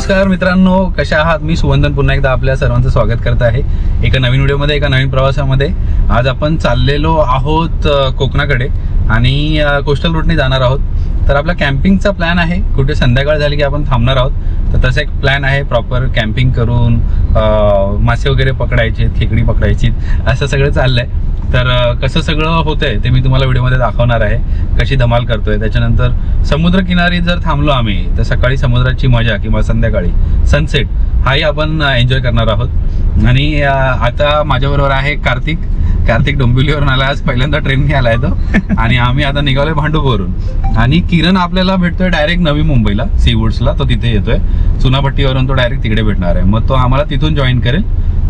नमस्कार मित्रांनो, कशा आहात? मी सुवंदन पुन्हा एकदा आपल्या सर्वांचं स्वागत करत आहे एका नवीन व्हिडिओमध्ये, एका नवीन प्रवासामध्ये. आज आपण चाललेलो आहोत कोकणाकडे आणि कोस्टल रूटने जाणार आहोत. तर आपला कॅम्पिंगचा प्लॅन आहे. कुठे संध्याकाळ झाली की आपण थांबणार आहोत. तर तसं एक प्लॅन आहे, प्रॉपर कॅम्पिंग करून मासे वगैरे पकडायचे, खेकडी पकडायची, असं सगळं चाललंय. तर कसं सगळं होतंय ते मी तुम्हाला व्हिडिओमध्ये दाखवणार आहे, कशी धमाल करतोय. त्याच्यानंतर समुद्रकिनारी जर थांबलो आम्ही तर सकाळी समुद्राची मजा किंवा संध्याकाळी सनसेट हाही आपण एन्जॉय करणार आहोत. आणि आता माझ्याबरोबर आहे कार्तिक डोंबिवलीवरून आला. आज पहिल्यांदा ट्रेनने आला आहे तो. आणि आम्ही आता निघालोय भांडूपवरून. आणि किरण आपल्याला भेटतोय डायरेक्ट नवी मुंबईला, सी वुड्सला. तो तिथे येतोय चुनाभट्टीवरून, तो डायरेक्ट तिकडे भेटणार आहे. मग तो आम्हाला तिथून जॉईन करेल.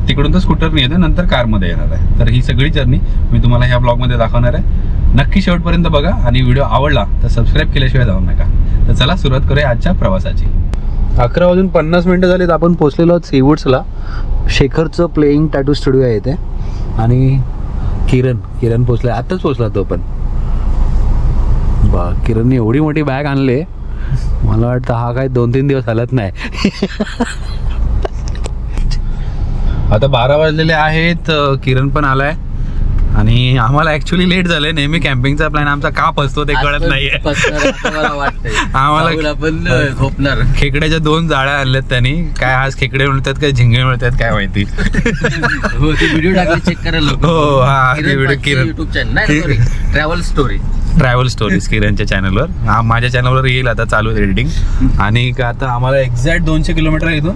तिकडून तो स्कूटरने येतोय, नंतर कारमध्ये येणार आहे. तर ही सगळी जर्नी मी तुम्हाला ह्या ब्लॉगमध्ये दाखवणार आहे. नक्की शेवटपर्यंत बघा आणि व्हिडिओ आवडला तर सबस्क्राईब केल्याशिवाय जाऊ नका. तर चला सुरुवात करूया आजच्या प्रवासाची. 11:50 झालीत. आपण पोहोचलेलो आहोत सी वुड्सला. शेखरचं प्लेइंग टॅटू स्टुडिओ आहे इथे. आणि किरण पोचलाय, आताच पोचला तो पण. किरणने एवढी मोठी बॅग आणले, मला वाटतं हा काय 2-3 दिवस हलत नाही. आता 12 वाजलेले आहेत. किरण पण आलाय आणि आम्हाला ऍक्च्युली लेट झालंय. नेहमी कॅम्पिंगचा प्लॅन आमचा का फसतो ते कळत नाहीये आम्हाला. झोपणार खेकड्याच्या 2 जाळ्या आणल्यात त्यांनी. काय आज खेकडे मिळतात काय झिंगे मिळतात काय माहिती. व्हिडिओ टाकले, चेक करायला. हो हा, व्हिडिओ किरण युट्यूब चॅनल ट्रॅव्हल स्टोरीज किरणच्या चॅनलवर. हा, माझ्या चॅनलवर येईल आता, चालू एडिटिंग. आणि आता आम्हाला एक्झॅक्ट 200 किलोमीटर इथून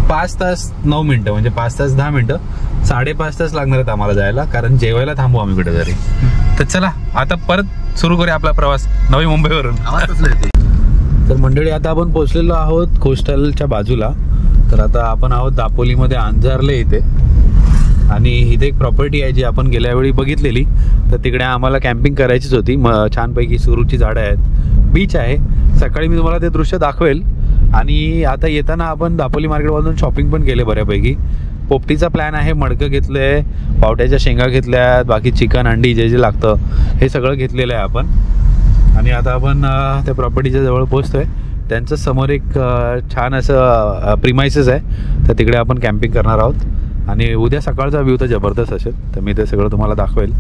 5 तास 9 मिनिटं, म्हणजे 5 तास 10 मिनिटं, 5.5 तास लागणार आहेत आम्हाला जायला, कारण जेवायला थांबू आम्ही कुठेतरी. तर चला आता परत सुरू करूया आपला प्रवास नवी मुंबईवरून. तर मंडळी, आता आपण पोहोचलेलो आहोत कोस्टलच्या बाजूला. तर आता आपण आहोत दापोलीमध्ये, अंजारले इथे. आणि इथे एक प्रॉपर्टी आहे जी आपण गेल्या वेळी बघितलेली. तर तिकडे आम्हाला कॅम्पिंग करायचीच होती. छानपैकी सुरूची झाडं आहेत, बीच आहे. सकाळी मी तुम्हाला ते दृश्य दाखवेल. आणि आता येताना आपण दापोली मार्केटमधून शॉपिंग पण केले बऱ्यापैकी. पोपटीचा प्लॅन आहे, मडकं घेतलंय, पावट्याच्या शेंगा घेतल्यात, बाकी चिकन अंडी जे जे लागतं हे सगळं घेतलेलं आहे आपण. आणि आता आपण त्या प्रॉपर्टीच्या जवळ पोहोचतोय. त्यांचं समोर एक छान असं प्रिमाइसेस आहे, तर तिकडे आपण कॅम्पिंग करणार आहोत. आणि उद्या सकाळचा व्ह्यू तर जबरदस्त असेल, तर मी ते सगळं तुम्हाला दाखवेल.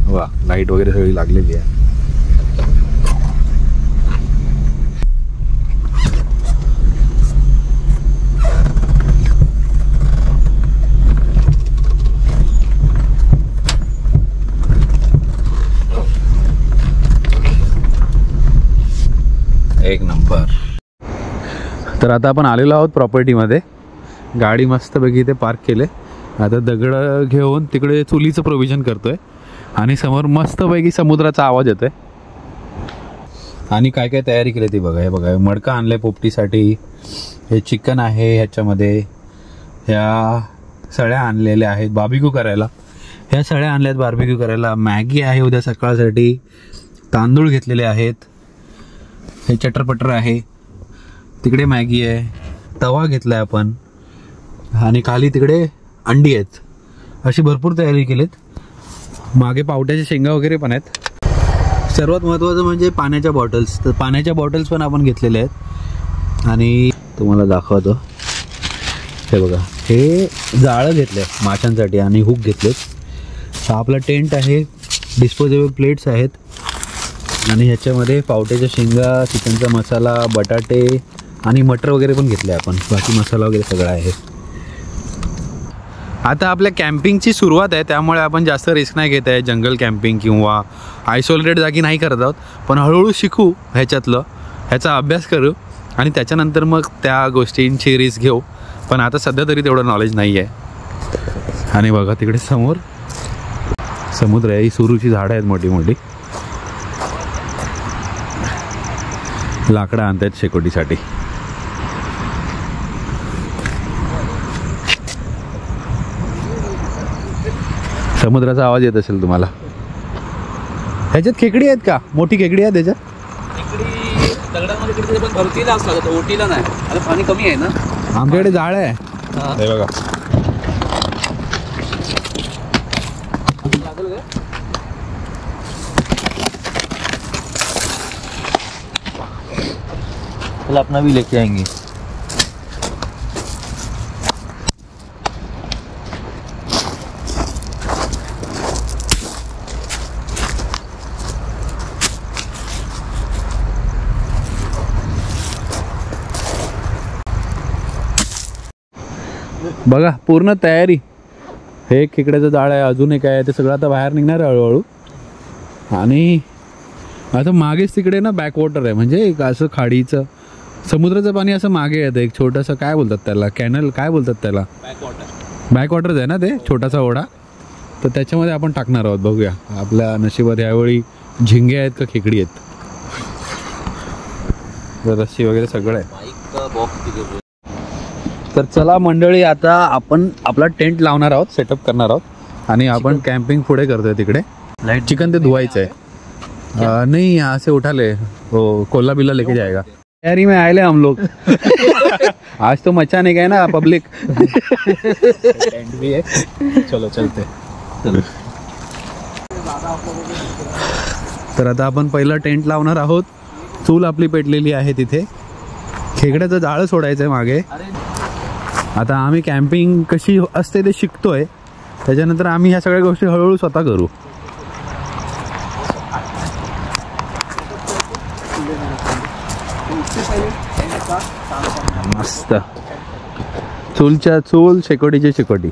वा, लाईट वगैरे सगळी लागलेली आहे. एक नंबर. तर आता आपण आलेलो आहोत प्रॉपर्टीमध्ये. गाडी मस्तपैकी इथे पार्क केले. आता दगड घेऊन तिकडे चुलीचं प्रोव्हिजन करतोय. आणि समोर मस्तपैकी समुद्राचा आवाज येतोय. आणि काय काय तयारी केली ती बघा. हे बघा, मडकं आणलंय पोपटीसाठी. हे चिकन आहे, ह्याच्यामध्ये ह्या सळ्या आणलेल्या आहेत बार्बिक्यू करायला. ह्या सळ्या आणल्यात बार्बिक्यू करायला. मॅगी आहे उद्या सकाळसाठी. तांदूळ घेतलेले आहेत. हे चटरपटर आहे. तिकडे मॅगी आहे. तवा घेतलाय आपण. आणि खाली तिकडे अंडी आहेत. अशी भरपूर तयारी केलीत. मागे पावट्याच्या शेंगा वगैरे पण आहेत. सर्वात महत्त्वाचं म्हणजे पाण्याच्या बॉटल्स. तर पाण्याच्या बॉटल्स पण आपण घेतलेल्या आहेत. आणि तुम्हाला दाखवतो, हे बघा, हे जाळं घेतलं आहे माशांसाठी आणि हुक घेतलेत. हा आपला टेंट आहे. डिस्पोजेबल प्लेट्स आहेत. आणि ह्याच्यामध्ये पावट्याच्या शेंगा, चिकनचा मसाला, बटाटे आणि मटर वगैरे पण घेतले आपण. बाकी मसाला वगैरे सगळा आहे. आता आपल्या कॅम्पिंगची सुरुवात आहे, त्यामुळे आपण जास्त रिस्क नाही घेत आहे. जंगल कॅम्पिंग किंवा आयसोलेटेड जागी नाही करत आहोत. पण हळूहळू शिकू ह्याचा अभ्यास करू आणि त्याच्यानंतर मग त्या गोष्टींची रिस्क घेऊ. पण आता सध्या तरी तेवढं नॉलेज नाही आहे. आणि बघा, तिकडे समोर समुद्र आहे. ही सुरूची झाडं आहेत मोठी मोठी. लाकडं आणतात शेकोटीसाठी. समुद्राचा आवाज येत असेल तुम्हाला. ह्याच्यात खेकडी आहेत का? मोठी खेकडी आहे त्याच्यात? खेकडी दगडामध्ये पण भरतीला असतात, ओटीला नाही. आता पाणी कमी आहे ना. आमच्याकडे जाळ आहे. हे बघा, कल अपना भी लेके आएंगे। बघा पूर्ण तयारी. हे खेकड्याचं जाळ आहे, अजून एक आहे, ते सगळं आता बाहेर निघणार आहे हळूहळू. आणि आता मागेच तिकडे ना बॅकवॉटर आहे, म्हणजे एक असं खाडीचं समुद्राचं पाणी असं मागे येतं. एक छोटंसं काय बोलतात त्याला, कॅनल काय बोलतात त्याला, बॅकवॉटरच आहे ना ते, छोटासा ओढा. तर त्याच्यामध्ये आपण टाकणार आहोत. बघूया आपल्या नशिबात यावेळी झिंगे आहेत का खेकडी आहेत. रस्सी वगैरे सगळं आहे. तर चला मंडळी, आता आपण आपला टेंट लावणार आहोत, सेटअप करणार आहोत आणि आपण कॅम्पिंग पुढे करतोय. तिकडे लाईट चिकन ते धुवायचं आहे. नहीं यहाँ से उठा ले, वो कोल्ला बिल्ला लेके जाएगा. तैयारी में आए ले हम लोग. आज तो मचाने गए ना पब्लिक. टेंट भी है, चलो चलते. तर आता आपण पहिला टेंट लावणार आहोत. चूल आपली पेटलेली आहे तिथे. खेकड्याचं जाळं सोडायचं आहे मागे. आता आम्ही कॅम्पिंग कशी असते ते शिकतोय, त्याच्यानंतर आम्ही ह्या सगळ्या गोष्टी हळूहळू स्वतः करू. मस्त चूलच्या चूल, शेकोटीची शेकोटी.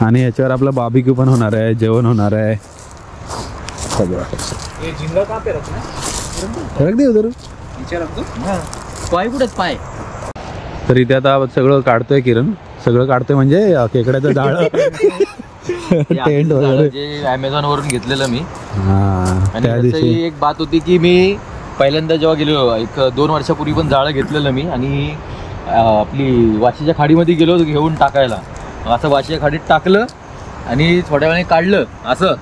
आणि याच्यावर आपला बार्बिक्यू पण होणार आहे, जेवण होणार आहे सगळं. रख दे उधर. पाय कुठे पाय. तर इथे आता सगळं काढतोय किरण, सगळं काढतोय म्हणजे खेकड्याचं जाळं, टेंट वगैरे जे अमेझॉन वरून घेतलेलं मी. आणि त्या दिवशी एक बात होती की मी पहिल्यांदा जेव्हा गेलो, एक 2 वर्षापूर्वी पण जाळं घेतलेलं मी आणि आपली वाशीच्या खाडीमध्ये गेलो घेऊन टाकायला. असं वाशीच्या खाडीत टाकलं आणि थोड्या वेळाने काढलं असं,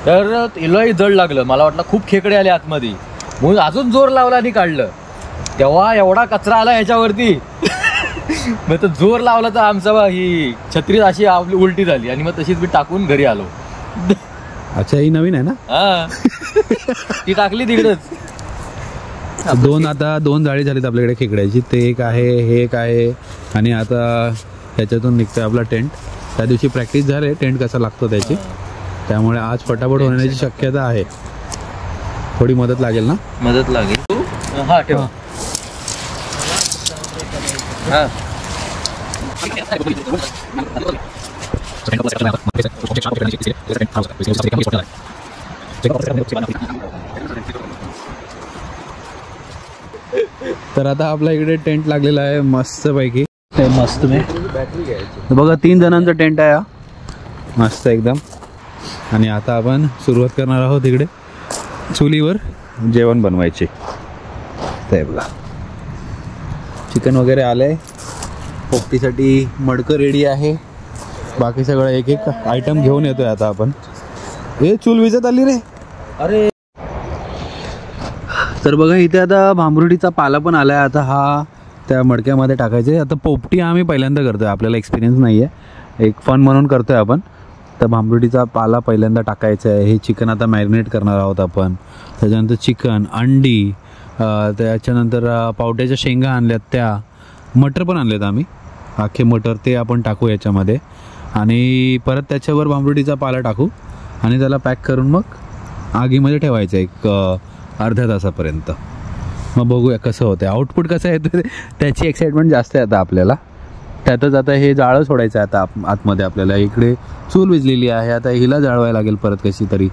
तर तेलाही जड लागलं. मला वाटलं खूप खेकडे आले आतमध्ये, म्हणून अजून जोर लावला आणि काढलं. तेव्हा एवढा कचरा आला ह्याच्यावरती. मग तो जोर लावला तर आमचा ही छत्री अशी आपली उलटी झाली आणि मग तशीच मी टाकून घरी आलो. अच्छा, ही नवीन आहे ना. हा ती टाकली तिकडेच. आता दोन जाळी झालीत आपल्याकडे खेकड्याची. ते एक आहे, हे एक आहे, आणि आता ह्याच्यातून निघतोय आपला टेंट. त्या दिवशी प्रॅक्टिस झाली टेंट कसा लागतो त्याची, त्यामुळे आज फटाफट होण्याची शक्यता आहे. थोडी मदत लागेल ना. मदत लागेल. हा ठेवा. हा तर आता आपल्या इकडे टेंट लागलेला आहे मस्त पैकी. मस्त में बघा 3 जणांचा टेंट आहे हा, मस्त एकदम. आणि आता आपण सुरुवात करणार आहोत इकडे चुलीवर जेवण बनवायचे. ते बघा चिकन वगैरे आलंय, पोपटीसाठी मडकं रेडी आहे. बाकी सगळं एक एक आयटम घेऊन येतोय आता आपण. हे चूल विजत आली रे. अरे तर बघा इथे आता भांबरुडीचा पाला पण आलाय. आता हा त्या मडक्यामध्ये टाकायचे. आता पोपटी आम्ही पहिल्यांदा करतोय, आपल्याला एक्सपिरियन्स नाही आहे, एक फन म्हणून करतोय आपण. तर भांबरुडीचा पाला पहिल्यांदा टाकायचा आहे. हे चिकन आता मॅरिनेट करणार आहोत आपण. त्याच्यानंतर चिकन, अंडी, त्याच्यानंतर पावट्याच्या शेंगा आणल्यात, त्या मटर पण आणलेत आम्ही, अख्खे मटर, ते आपण टाकू याच्यामध्ये. आणि परत त्याच्यावर भांबरुडीचा पाला टाकू आणि त्याला पॅक करून मग आगीमध्ये ठेवायचं एक अर्ध्या तासापर्यंत. मग बघूया कसं होतं, आउटपुट कसं येतं त्याची एक्साइटमेंट जास्त आहे आता आपल्याला. त्यातच आता हे जाळं सोडायचं आहे आता आतमध्ये आपल्याला. इकडे चूल विजलेली आहे, आता हिला जाळवायला लागेल परत कशी तरी.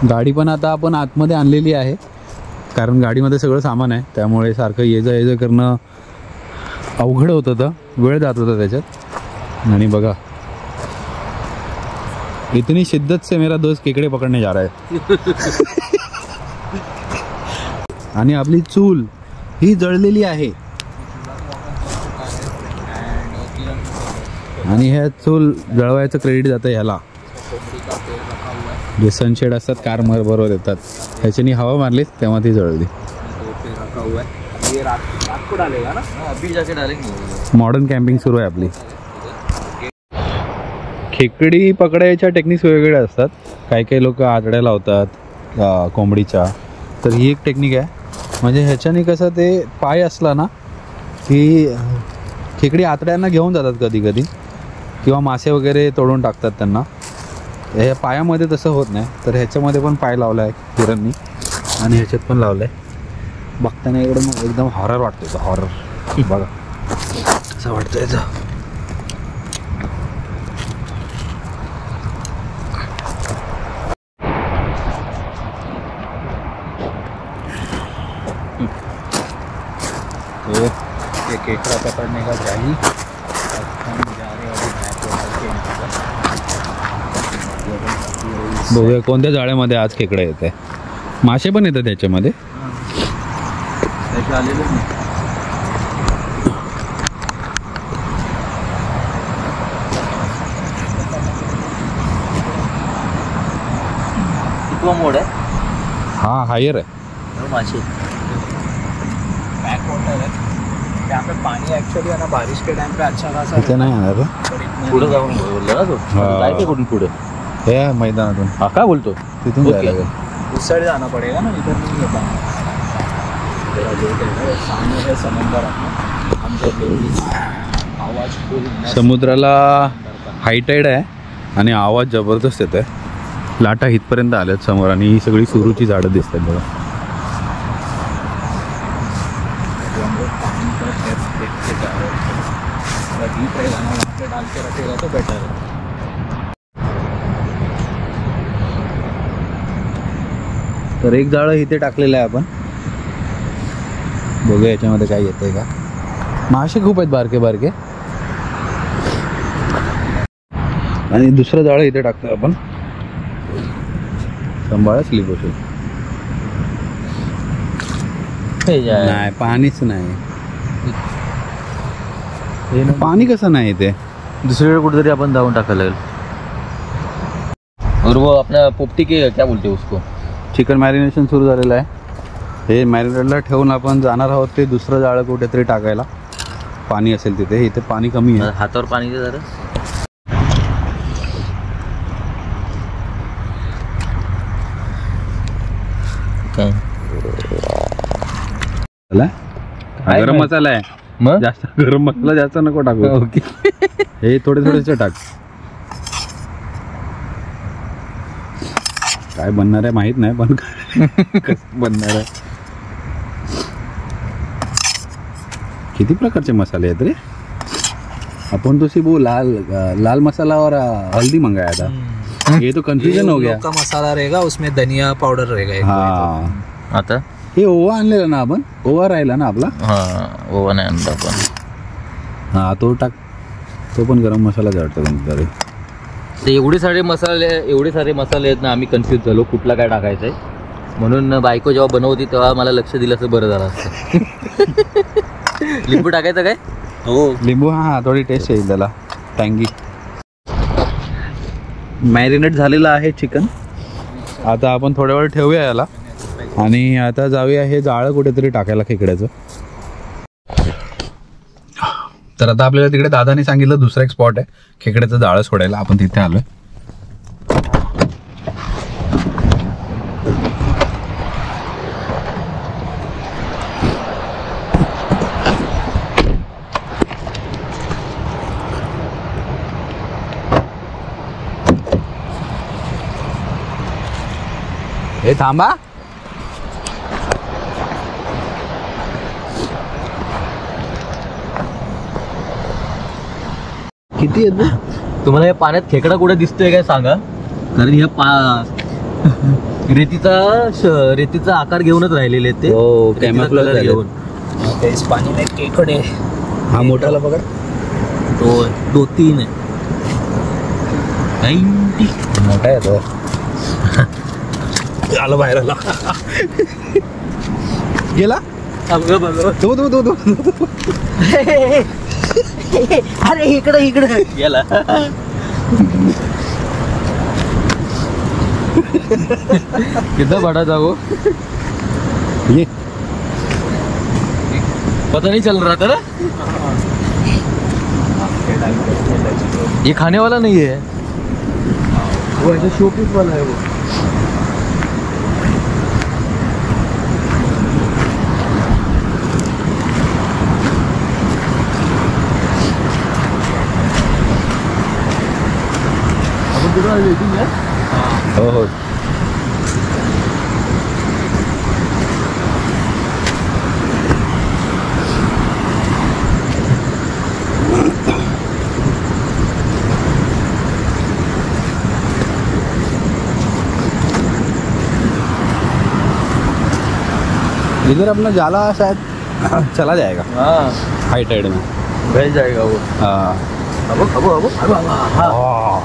गाडी पण आता आपण आतमध्ये आणलेली आहे, कारण गाडीमध्ये सगळं सामान आहे, त्यामुळे सारखं ये जा करणं अवघड होत होतं, वेळ जात होता त्याच्यात. आणि बघा इतनी शिद्दत से मेरा दोस्त केकड़े पकड़ने जा रहा है. आणि आपली चूल ही जळलेली आहे. आणि ह्या चूल जळवायचं क्रेडिट जातं ह्याला, जे सनशेड असतात कार बरोबर येतात, ह्याच्यानी हवा मारलीच तेव्हा ती जळली. मॉडर्न कॅम्पिंग सुरू आहे आपली. खेकडी पकडायच्या टेक्निक्स वेगवेगळ्या असतात. काही काही लोक आतड्या लावतात कोंबडीच्या, तर ही एक टेक्निक आहे. म्हणजे ह्याच्याने कसं ते पाय असला ना की खेकडी आतड्यांना घेऊन जातात कधी कधी, किंवा मासे वगैरे तोडून टाकतात त्यांना. हे पायामध्ये तसं होत नाही. तर ह्याच्यामध्ये पण पाय लावला आहे किरणनी आणि ह्याच्यात पण लावलं आहे. बघताना एकदम हॉरर वाटतं. हॉरर बघा असं वाटतं याचं. ये केकड़ा पकड़ने का जाली. हम जा रहे हैं अभी. बघूया कोणत्या जाळ्यामध्ये आज खेकडे येते. मासे पण येतात त्याच्यामध्ये. कितवा मोड आहे हा हायर आहे. मासे बैक वाटर है यहाँ पे पानी एक्चुअली है ना बारिश के टाइम पे अच्छा खासा इथे नाही येणार रे. पुढे जाऊन बोलला ना तो. हा. जायचं कुठून पुढे? हे मैदानातून हा काय बोलतो? तिथून ओके. जायला लागेल. उस साइड जाना पड़ेगा ना, इधर नहीं है पानी. तेरा जो है सामने है समंदर अपना. हम जब लेडीज आवाज़ फुल समुद्राला हाय टाईड आहे आणि आवाज जबरदस्त येत आहे. लाटा इथपर्यंत आल्यात समोर आणि ही सगळी सुरूची झाडं दिसतात बघा. पानी का डेप्थ देखते जा रहे हैं. अगर डीप रहेगा ना वहाँ पे डाल के रखेगा तो बेटर है. तर एक जाळं इथे टाकलेलं आहे आपण. बघूया याच्यामध्ये काय येतंय का. मासे खूप आहेत बारके बारके. आणि दुसरं जाळं इथे टाकतोय आपण. सांभाळा स्लिप होईल. नाही पाणीच नाही. पाणी कसं नाही इथे. दुसरीकडे कुठेतरी आपण जाऊन टाकायला लागेल. और वो अपना पोपटी के क्या बोलते हैं उसको? चिकन मॅरिनेशन सुरू झालेलं आहे. हे मॅरिनेटला ठेवून आपण जाणार आहोत ते दुसरं जाळं कुठेतरी टाकायला. पाणी असेल तिथे. इथे पाणी कमी आहे. हातावर पाणी दे जरा. काय हा गरम मसाला आहे. मग जास्त गरम मसाला जास्त नको टाकू. ओके. हे थोडे थोडेसे टाक. काय बनणार आहे माहित नाही पण कसं बनणार आहे. किती प्रकारचे मसाले आहेत रे. अपन तो सिर्फ वो लाल मसाला और हल्दी मंगाया था. ये तो कंफ्यूजन हो गया. का मसाला रहेगा, उसमें धनिया पाउडर रहेगा एक. हा आता हे ओवा आणलेला ना आपण. ओवा राहिला ना आपला. हा ओवा नाही आणला आपण. हा तो टाक. तो पण गरम मसाला वाटतो कोणतरी. तर एवढे सारे मसाले आहेत ना. आम्ही कन्फ्यूज झालो कुठला काय टाकायचं आहे. म्हणून बायको जेव्हा बनवती तेव्हा मला लक्ष दिलं असं बरं झालं असतं. लिंबू टाकायचं काय? हो लिंबू. हा थोडी टेस्ट येईल त्याला. टँगी. मॅरिनेट झालेलं आहे चिकन. आता आपण थोड्या वेळ ठेवूया याला आणि आता जाऊया हे जाळं कुठेतरी टाकायला खेकड्याचं. तर आता आपल्याला तिकडे दादाने सांगितलं दुसरा एक स्पॉट आहे खेकड्याचं जाळं सोडायला. आपण तिथे आलोय. हे थांबा. किती येत तुम्हाला या पाण्यात खेकडा कुठे दिसतोय काय सांगा. कारण ह्या रेतीचा आकार घेऊनच राहिलेले आहेत ते. हो, रेतीचा camouflage color झालेत. घेऊन. इस पानी में केकड़े. हा मोठाला पकड. तो 2-3 आहे. मोठा आहे तो. आलं बाहेर आला. गेला. अरे इकडे गेला. कितना बड़ा था वो. ये पता नहीं चल रहा था ना. ये खाने वाला नहीं है. वो ऐसा शोपीस वाला है वो. वेटिंग आहे. हो हो. इधर अपना जाला शायद चला जाएगा हाँ हाई टाइड में. बह जाएगा वो. हाँ. अब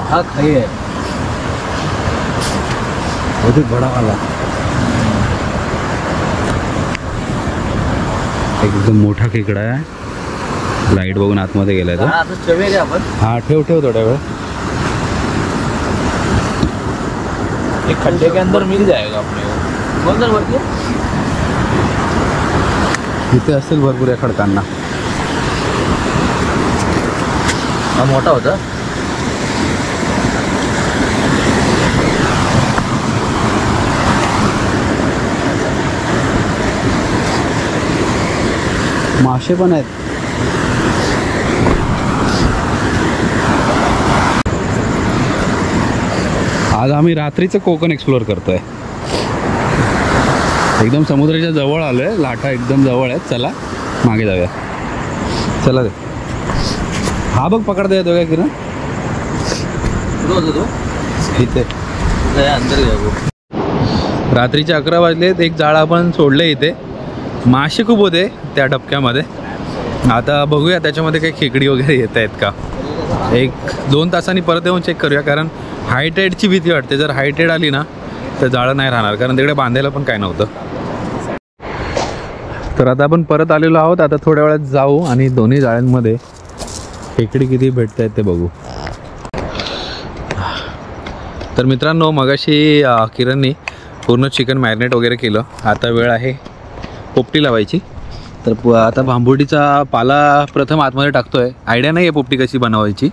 हाँ खाइए. बहुत ही बड़ा वाला एकदम मोठा खेकडा आहे. लाईट बघून आतमध्ये गेलाय तो. आता चवेल आपण. हा ठेव ठेव थोड्या वेळ. एक खड्डे के अंदर मिल जाएगा अपने को. बोल ना वरती. इथे असेल भरपूर या खडकांना. हा मोठा होता. मासे पण आहेत. आज आम्ही रात्रीचं कोकण एक्सप्लोअर करतोय. एकदम समुद्राच्या जवळ आलोय. लाटा एकदम जवळ आहेत. चला मागे जाऊया. चला रे. हा बघ पकडता येतो का किरण? इथे अंदर जाऊ. रात्रीचे 11 वाजलेत. एक जाळं आपण सोडले इथे. मासे खूप होते त्या डबक्यामध्ये. आता बघूया त्याच्यामध्ये काही खेकडी वगैरे येत आहेत का. 1-2 तासांनी परत येऊन चेक करूया, कारण हाय टाईडची भीती वाटते. जर हाय टाईड आली ना तर जाळं नाही राहणार, कारण तिकडे बांधायला पण काय नव्हतं. तर आता आपण परत आलेलो आहोत. आता थोड्या वेळात जाऊ आणि दोन्ही जाळ्यांमध्ये खेकडी किती भेटत आहेत ते बघू. तर मित्रांनो, मगाशी किरणनी पूर्ण चिकन मॅरिनेट वगैरे केलं. आता वेळ आहे पोपटी लावायची. तर आता भांबुर्डीचा पाला प्रथम आतमध्ये टाकतोय. आयडिया नाही आहे पोपटी कशी बनवायची.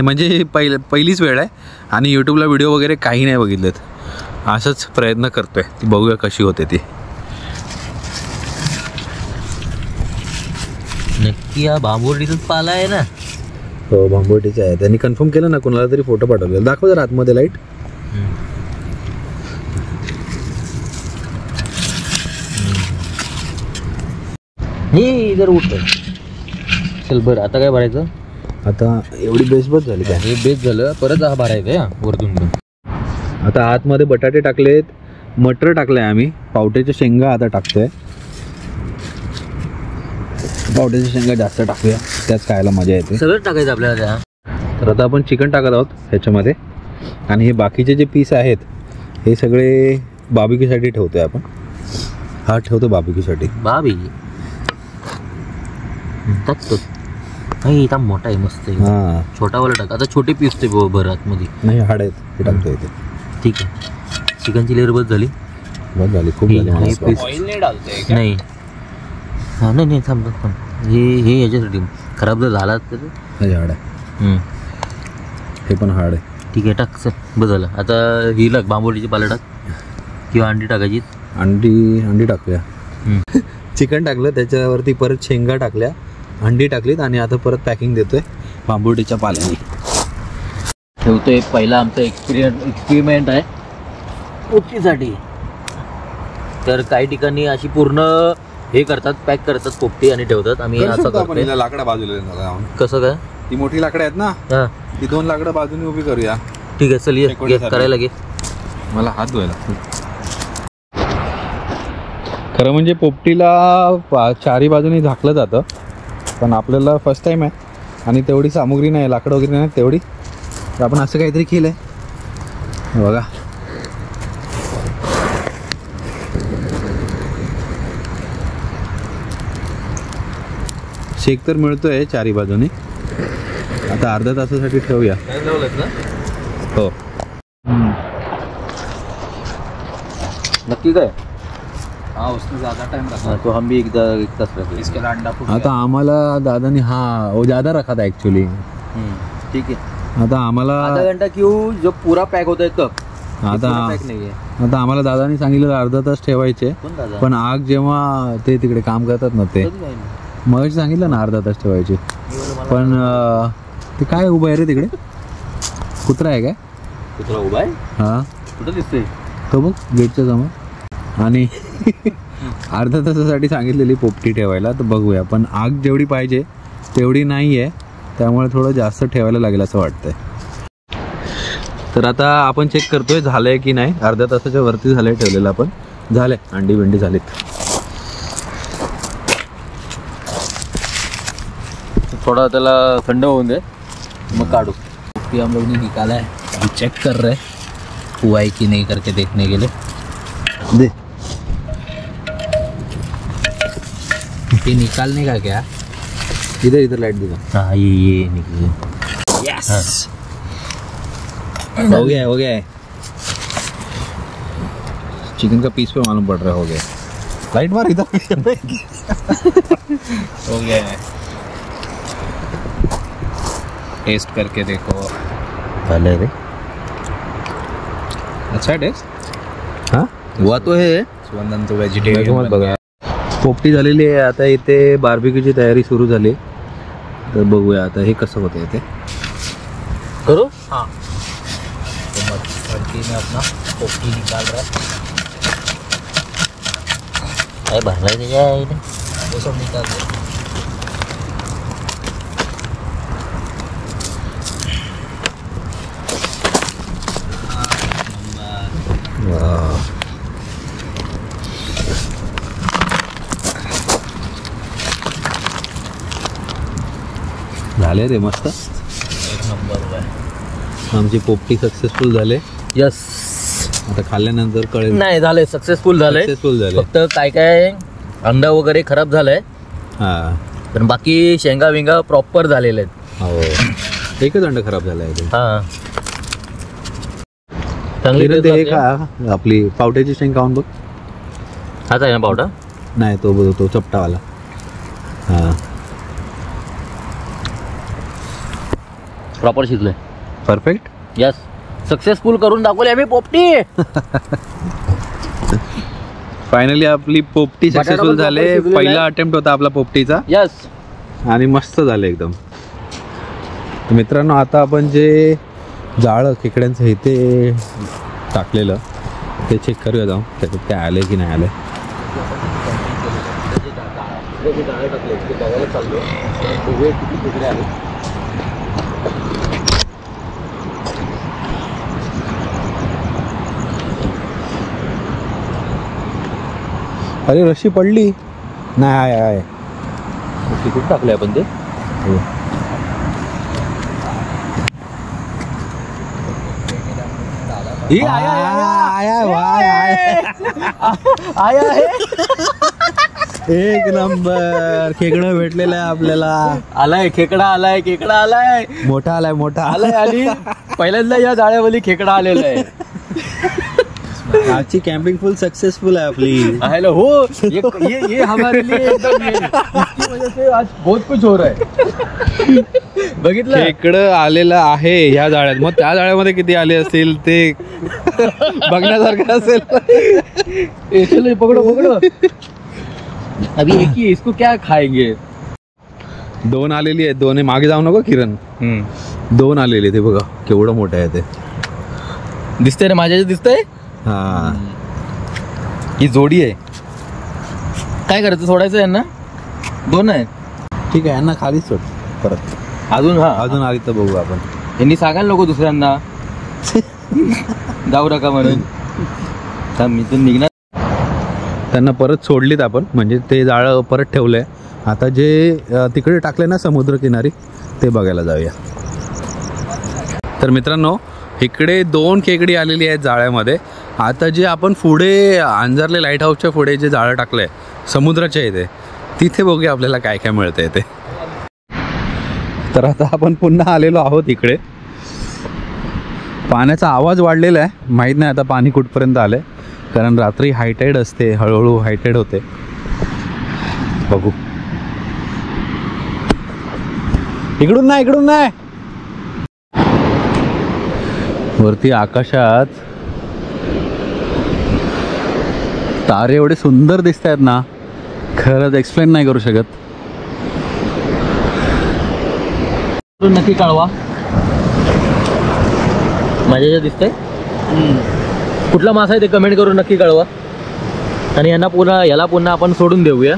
म्हणजे पहिलीच वेळ आहे आणि यूट्यूबला व्हिडिओ वगैरे काही नाही बघितलेत. असंच प्रयत्न करतोय. ती बघूया कशी होते ती. नक्की हा भांबुर्डीचाच पाला आहे ना? हो भांबुर्डीचा आहे. त्यांनी कन्फर्म केलं ना, कोणाला तरी फोटो पाठवलेला. दाखव जरा आतमध्ये लाईट. हे इधर उठ. चल बरं, आता काय भरायचं? आता एवढी बेस बस झाली काय? हे बेस झालं. परत हा भरायचं आहे वरतून. आता आतमध्ये बटाटे टाकलेत, मटर टाकलंय आम्ही, पावट्याच्या शेंगा आता टाकतोय. पावट्याच्या शेंगा जास्त टाकूया, त्याच खायला मजा येते. सगळं टाकायचं आपल्याला त्या. तर आता आपण चिकन टाकत आहोत ह्याच्यामध्ये. आणि हे बाकीचे जे पीस आहेत हे सगळे बार्बिक्यूसाठी ठेवतोय आपण. हा ठेवतो बार्बिक्यूसाठी. बाबी टाकतो. नाही इथं मोठा आहे, मस्त आहे. हां छोटावाला टाक. आता छोटे पीस ते भर आतमध्ये. नाही हाड आहेत, हे टाकतोय इथे. ठीक आहे. चिकनची लेअर बस झाली. बस झाली, खूप झाली. ऑइल नाही डालतोय नाही. हां नाही नाही थांब थांब. हे याच्यासाठी खराब जर झाला तर हे हाड आहे. हे पण हाड आहे. ठीक आहे टाक. चल बस झालं. आता ही लाग बांबोलीची पाला टाक किंवा अंडी टाकायची. अंडी टाकूया. चिकन टाकलं, त्याच्यावरती परत शेंगा टाकल्या, अंडी टाकलीत आणि आता परत पॅकिंग देतोय बांबुर्डीच्या पाल्याने. ठेवतोय. पहिला आमचा एक्सपेरिमेंट आहे पोपटीसाठी. तर काही ठिकाणी अशी पूर्ण हे करतात, पॅक करतात पोपटी आणि ठेवतात. आम्ही असं करतोय. लाकडं बाजूला कसं काय? ती मोठी लाकडं आहेत ना, हां ती 2 लाकडं बाजूने उभी करूया. ठीक आहे. चल ये करायला घे. मला हात धुवायला. खरं म्हणजे पोपटीला 4ही बाजूनी झाकलं जातं, पण आपल्याला फर्स्ट टाईम आहे आणि तेवढी सामुग्री नाही, लाकडं वगैरे नाही तेवढी. तर आपण असं काहीतरी केलं आहे बघा. शेक तर मिळतोय 4ही बाजूनी. आता अर्ध्या तासासाठी ठेवूया. हो नक्की काय? हाँ उसमें ज़्यादा टाइम रखा तो हम भी एक तास रखें. इसके बाद अंडा फूट आता आम्हाला दादानी वो ज़्यादा रखा था ॲक्च्युली. ठीक है. आता आम्हाला आधा घंटा क्यों जो पूरा पॅक होता है तब. आता पॅक नाही आहे. आता आम्हाला दादानी सांगितलं अर्धा तास ठेवायचे, कोण दादा? पण आग जेव्हा ते तिकडे काम करतात ना, ते मग सांगितलं ना अर्धा तास ठेवायचे. पण ते काय उभं आहे रे तिकडे? कुत्रा आहे काय? कुत्रा उभा आहे, हां कुठं दिसते? तो बघ गेटच्या समोर. आणि अर्ध्या तासासाठी सांगितलेली पोपटी ठेवायला, तर बघूया. पण आग जेवढी पाहिजे तेवढी नाही आहे, त्यामुळे थोडं जास्त ठेवायला लागेल असं वाटतंय. तर आता आपण चेक करतोय झालंय की नाही. अर्ध्या तासाच्या वरती झालंय ठेवलेलं आपण. झालंय, अंडी बिंडी झालीत. थोड़ा त्याला थंड होऊन दे, मग काढू. पोपटी हम लोग ने निकाला है, अभी चेक कर रहे हैं हुआ है कि नहीं करके देखने के लिए. दे ये निकालने का क्या? इधर इधर लाइट दिला. हाँ ये निकले. यस हो गया हो गया. चिकन का पीस पे मालूम पड़ रहा है. हो गया. लाइट मार इधर. हो गया है. टेस्ट करके देखो. झालंय रे. अच्छा टेस्ट. हां हुआ तो है. सुवंदन तो वेजिटेरियन बघा. पोपटी झालेली आहे. आता इथे बार्बिक्यूची तयारी सुरू झाली. तर बघूया आता हे कसं होतंय ते. करो. हाँ तो मटकी में अपना पोपटी निकाल रहा है. काय भरलाय त्याच्या आईने. वो सब निकाल दो. झाले रे मस्त. एक नंबर हुआ है. आमची पोपटी सक्सेसफुल झाले. यस. आता खाल्ल्यानंतर कळेल. नाही झालंय, सक्सेसफुल झालंय. सक्सेसफुल झाले. फक्त काय काय अंडा वगैरे खराब झालाय, हां पण बाकी शेंगा विंगा प्रॉपर झालेले आहेत. हो. एकच अंड खराब झाला आहे. हा चांगली ते taste हे लागते. खा, आपली पावट्याची शेंग खाऊन बघ. हाच आहे ना पावडा. नाही तो बघ, तो चपटावाला. हां प्रॉपर शिजलंय. परफेक्ट. यस, सक्सेसफुल करून दाखवली आम्ही पोपटी. फायनली आपली पोपटी बटाटा सक्सेसफुल पण झाले. proper शिजलेला पहिला आहे. अटेम्प्ट होता आपला पोपटीचा यस. आणि मस्त झाले एकदम. तर मित्रांनो, आता आपण जे जाळं खेकड्यांचं हे ते टाकलेलं ते चेक करूया जाऊन, त्याच्यात काय आले की नाही आले. अरे रशी पडली नाही. आहे आहे. तिकडे टाकले आपण ते. हो. आया आहे. एक नंबर खेकडं भेटलेलं आहे आपल्याला. आलाय खेकडा, आलाय खेकडा, आलाय मोठा आलाय, मोठा आलाय. आणि पहिल्यांदा या जाळ्यामध्ये खेकडा आलेला आहे. आजची कॅम्पिंग फुल सक्सेसफुल आहे आपली. हेलो हो, ये हमारे लिए एकदम इसकी वजह से आज बहुत कुछ हो रहा है. बघितलं. खेकडं आलेलं आहे ह्या जाळ्यात. मग त्या जाळ्यामध्ये किती आले असतील ते बघण्यासारखं असेल. चलो पकड़ो पकड़ो. अभी एक ही, इसको क्या खाएंगे. दोन आलेली आहेत. दोन मागे जाऊ नको किरण. दोन आलेली. ते बघा केवढं मोठं आहे ते. दिसतंय ना माझ्या दिसतंय. हा ही जोडी आहे. काय करायचं, सोडायचं यांना. दोन आहे. ठीक आहे, यांना खालीच सोड परत. अजून हा अजून आली तर बघू आपण. यांनी सांगायला नको दुसऱ्यांना जाऊ नका म्हणून. तर मी तर निघणार. त्यांना परत सोडलीत आपण, म्हणजे ते जाळं परत ठेवलंय. आता जे तिकडे टाकले ना समुद्रकिनारी, ते बघायला जाऊया. तर मित्रांनो, इकडे 2 खेकडी आलेली आहेत जाळ्यामध्ये. आता जे आपण पुढे अंजारले लाईट हाऊसच्या पुढे जे जाळं टाकलंय समुद्राच्या इथे, तिथे बघूया आपल्याला काय काय मिळतंय ते. तर आता आपण पुन्हा आलेलो आहोत इकडे. पाण्याचा आवाज वाढलेला आहे. माहीत नाही आता पाणी कुठपर्यंत आलं आहे, कारण रात्री हायटाईड असते, हळूहळू हायटाईड होते. बघू. इकडून नाही, इकडून नाही. वरती आकाशात तारे एवढे सुंदर दिसत आहेत ना, खरंच एक्सप्लेन नाही करू शकत. नक्की कळवा. माझ्या याच्यात दिसतंय. कुठला मासा आहे ते कमेंट करून नक्की कळवा. आणि याला पुन्हा आपण सोडून देऊया,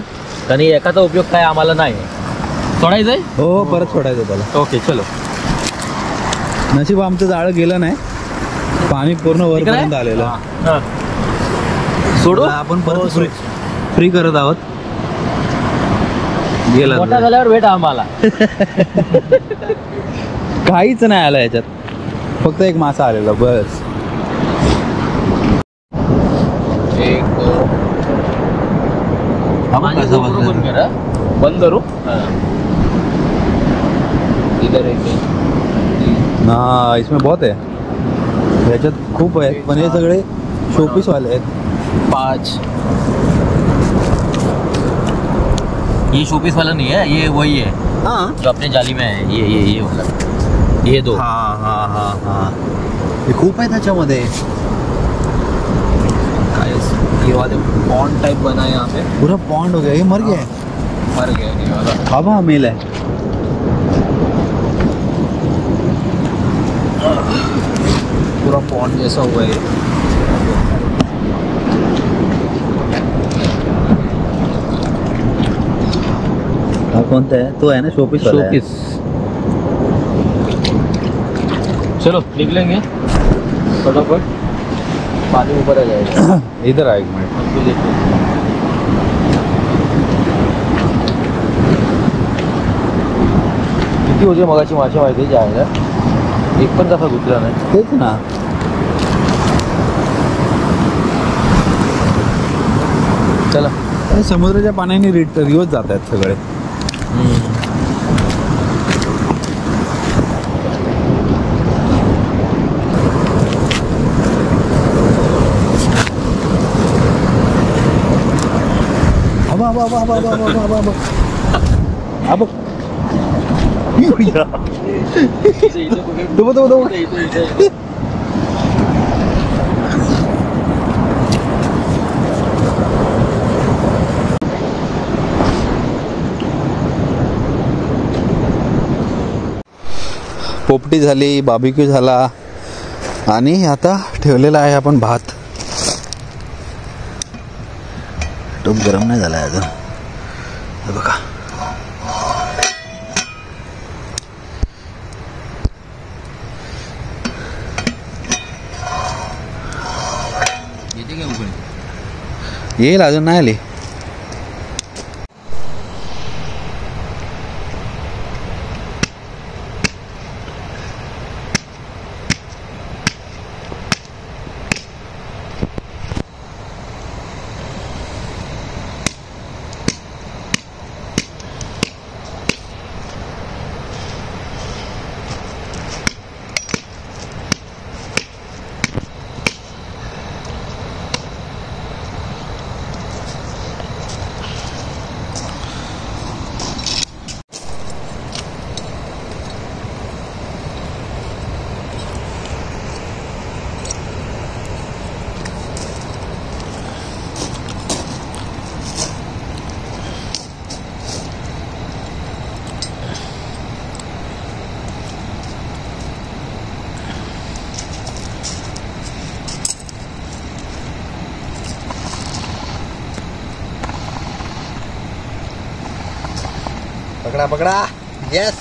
आणि एकाचा उपयोग काय आम्हाला नाही. सोडायचंय? हो, परत सोडायचं त्याला. ओके चलो. नशीब आमचं जाळं गेलं नाही, पाणी पूर्ण वरपर्यंत आलेलं. सोडू आपण परत फ्री करत आहोत. गेला मोठा झाल्यावर भेट आम्हाला. काहीच नाही आलं याच्यात, फक्त एक मासा आलेला बस. बंद करू. इधर ना, इसमें बहुत है. याच्यात खूप आहेत, पण हे सगळे शोपीस वाले आहेत. 5. ये शोपीस वाला नहीं है, ये वही है जो अपने जाली में है. ये वाला, ये 2. हाँ, हे खूप आहे त्याच्यामध्ये. ये वाले पॉन्ड टाइप बना है यहाँ पे. पूरा पॉन्ड हो गया. ये मर गया है. मर गया ये वाला. अब हाँ मेल है. पूरा पॉन्ड जैसा हुआ है. हा कोणता आहे? तो आहे ना शोपीस वाला है. चलो निकलेंगे फटाफट, पानी ऊपर आ जाएगा. इधर आ एक मिनट. किती होते मगाची मासे माहिती जायला? एक पण तसा घुसला नाही. तेच ना. चला. समुद्राच्या पाण्याने रिवर्स जात आहेत सगळे. पोपटी झाली, बार्बिक्यू झाला, आणि आता ठेवलेला आहे आपण भात. टोप गरम नाही झाला अजून. हे बघा. येईल, अजून नाही आली. पकड़ा पकड़ा. यस.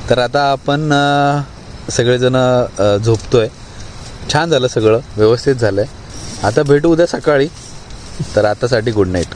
तर आता आपण सगळेजण झोपतोय. छान झालं, सगळं व्यवस्थित झालंय. आता भेटू उद्या सकाळी. तर आतासाठी गुड नाईट.